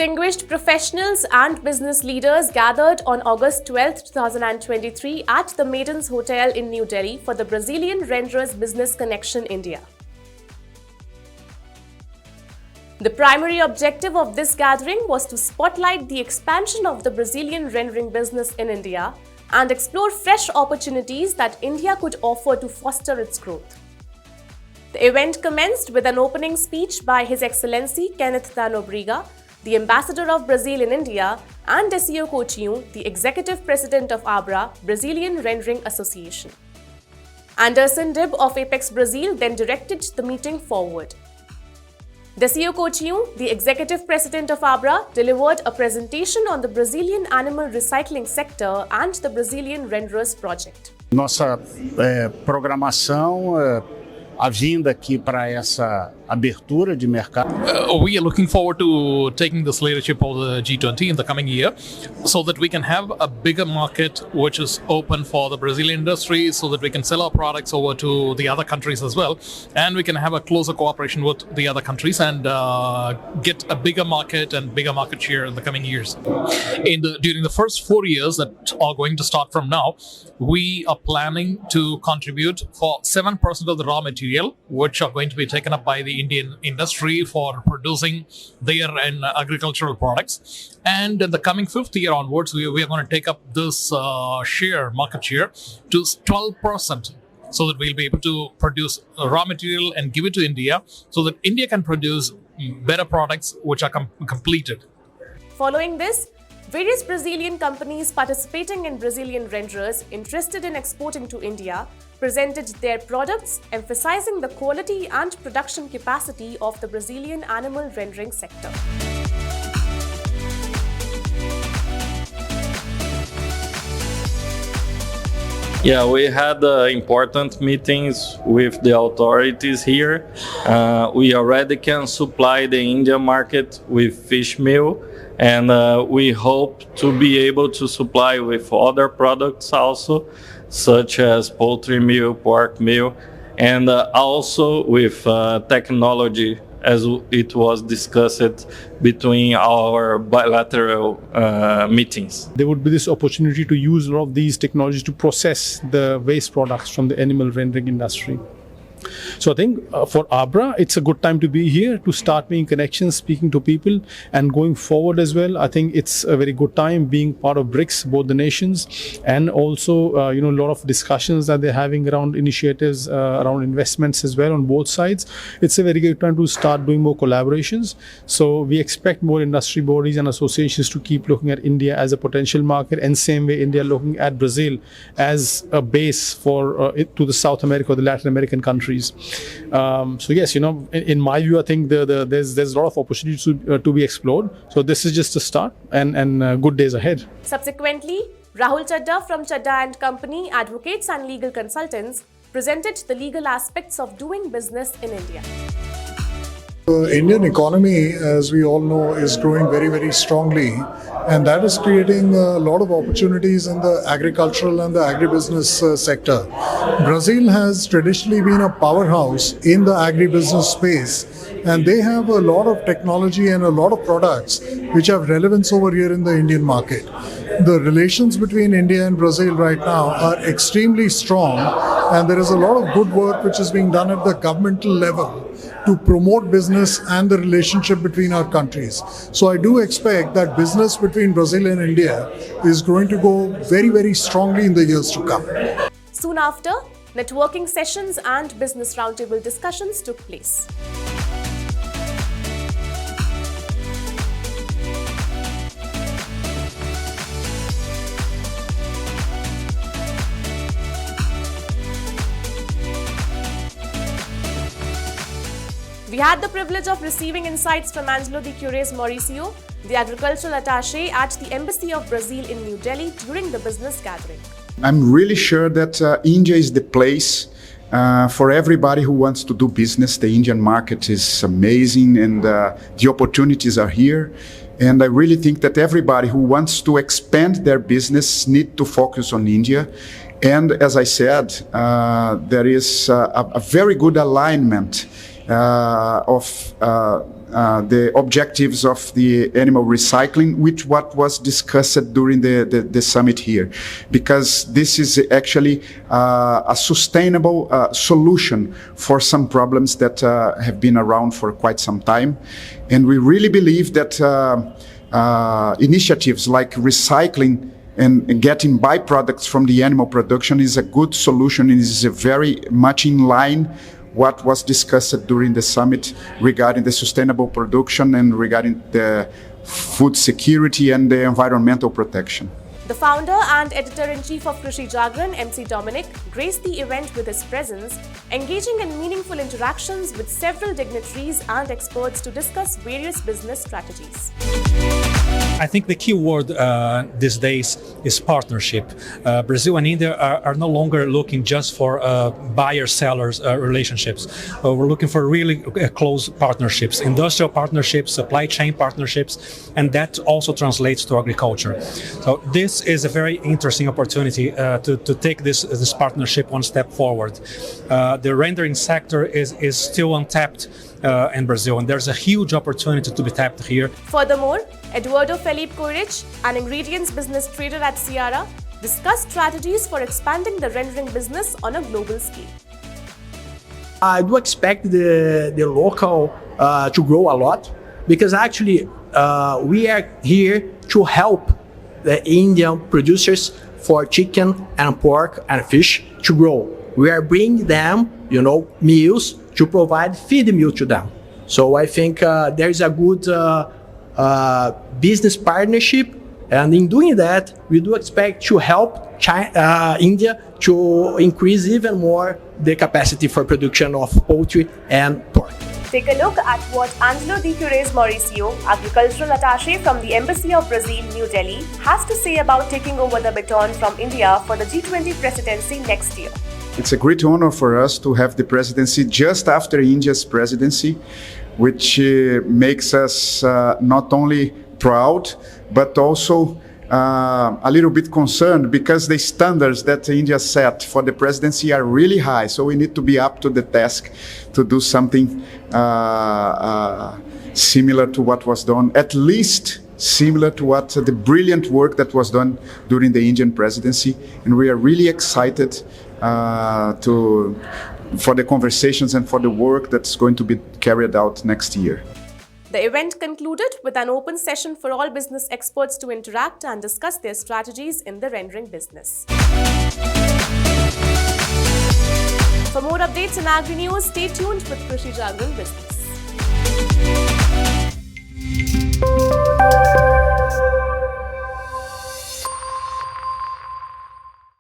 Distinguished professionals and business leaders gathered on August 12, 2023 at the Maidens Hotel in New Delhi for the Brazilian Renderers Business Connection India. The primary objective of this gathering was to spotlight the expansion of the Brazilian rendering business in India and explore fresh opportunities that India could offer to foster its growth. The event commenced with an opening speech by His Excellency Kenneth Nobrega, the Ambassador of Brazil in India, and Desio Coutinho, the Executive President of ABRA, Brazilian Rendering Association. Anderson Dibb of Apex Brazil then directed the meeting forward. Desio Coutinho, the Executive President of ABRA, delivered a presentation on the Brazilian animal recycling sector and the Brazilian Renderers Project. Nossa programação, a vinda aqui para essa abertura de mercado. We are looking forward to taking this leadership of the G20 in the coming year so that we can have a bigger market which is open for the Brazilian industry so that we can sell our products over to the other countries as well, and we can have a closer cooperation with the other countries and get a bigger market and bigger market share in the coming years. During the first 4 years that are going to start from now, we are planning to contribute for 7% of the raw material which are going to be taken up by the Indian industry for producing their agricultural products. And in the coming 5th year onwards, we are going to take up this market share to 12%, so that we'll be able to produce raw material and give it to India so that India can produce better products which are completed. Following this, various Brazilian companies participating in Brazilian renderers interested in exporting to India presented their products, emphasizing the quality and production capacity of the Brazilian animal rendering sector. Yeah, we had important meetings with the authorities here. We already can supply the Indian market with fish meal, and we hope to be able to supply with other products also, such as poultry meal, pork meal, and also with technology, as it was discussed between our bilateral meetings. There would be this opportunity to use a lot of these technologies to process the waste products from the animal rendering industry. So I think for ABRA, it's a good time to be here to start making connections, speaking to people, and going forward as well. I think it's a very good time being part of BRICS, both the nations, and also a lot of discussions that they're having around initiatives, around investments as well on both sides. It's a very good time to start doing more collaborations. So we expect more industry bodies and associations to keep looking at India as a potential market, and same way India looking at Brazil as a base for to the South America or the Latin American countries. So yes, in my view, I think there's a lot of opportunities to be explored. So this is just a start, and good days ahead. Subsequently, Rahul Chadda from Chadda and Company, advocates and legal consultants, presented the legal aspects of doing business in India. The Indian economy, as we all know, is growing very, very strongly, and that is creating a lot of opportunities in the agricultural and the agribusiness sector. Brazil has traditionally been a powerhouse in the agribusiness space, and they have a lot of technology and a lot of products which have relevance over here in the Indian market. The relations between India and Brazil right now are extremely strong, and there is a lot of good work which is being done at the governmental level to promote business and the relationship between our countries. So I do expect that business between Brazil and India is going to go very, very strongly in the years to come. Soon after, networking sessions and business roundtable discussions took place. We had the privilege of receiving insights from Angelo de Cures Mauricio, the agricultural attaché at the Embassy of Brazil in New Delhi during the business gathering. I'm really sure that India is the place for everybody who wants to do business. The Indian market is amazing, and the opportunities are here. And I really think that everybody who wants to expand their business need to focus on India. And as I said, there is a very good alignment of the objectives of the animal recycling, which what was discussed during the summit here, because this is actually a sustainable solution for some problems that have been around for quite some time. And we really believe that initiatives like recycling and getting byproducts from the animal production is a good solution, and is very much in line what was discussed during the summit regarding the sustainable production and regarding the food security and the environmental protection. The founder and editor-in-chief of Krishi Jagran, MC Dominic, graced the event with his presence, engaging in meaningful interactions with several dignitaries and experts to discuss various business strategies. I think the key word these days is partnership. Brazil and India are no longer looking just for buyer-sellers relationships. We're looking for really close partnerships, industrial partnerships, supply chain partnerships, and that also translates to agriculture. So this is a very interesting opportunity to take this partnership one step forward. The rendering sector is still untapped in Brazil, and there's a huge opportunity to be tapped here. Furthermore, Eduardo Felipe Courich, an ingredients business trader at Sierra, discussed strategies for expanding the rendering business on a global scale. I do expect the local to grow a lot, because actually we are here to help the Indian producers for chicken and pork and fish to grow. We are bringing them, meals to provide feed meal to them. So I think there is a good business partnership, and in doing that, we do expect to help India to increase even more the capacity for production of poultry and pork. Take a look at what Angelo Di Fiores Mauricio, agricultural attaché from the Embassy of Brazil, New Delhi, has to say about taking over the baton from India for the G20 presidency next year. It's a great honor for us to have the presidency just after India's presidency, which makes us not only proud, but also a little bit concerned, because the standards that India set for the presidency are really high. So we need to be up to the task to do something similar to what was done, at least similar to what the brilliant work that was done during the Indian presidency. And we are really excited for the conversations and for the work that's going to be carried out next year. The event concluded with an open session for all business experts to interact and discuss their strategies in the rendering business. For more updates in agri news, stay tuned with Krishi Jagran Business.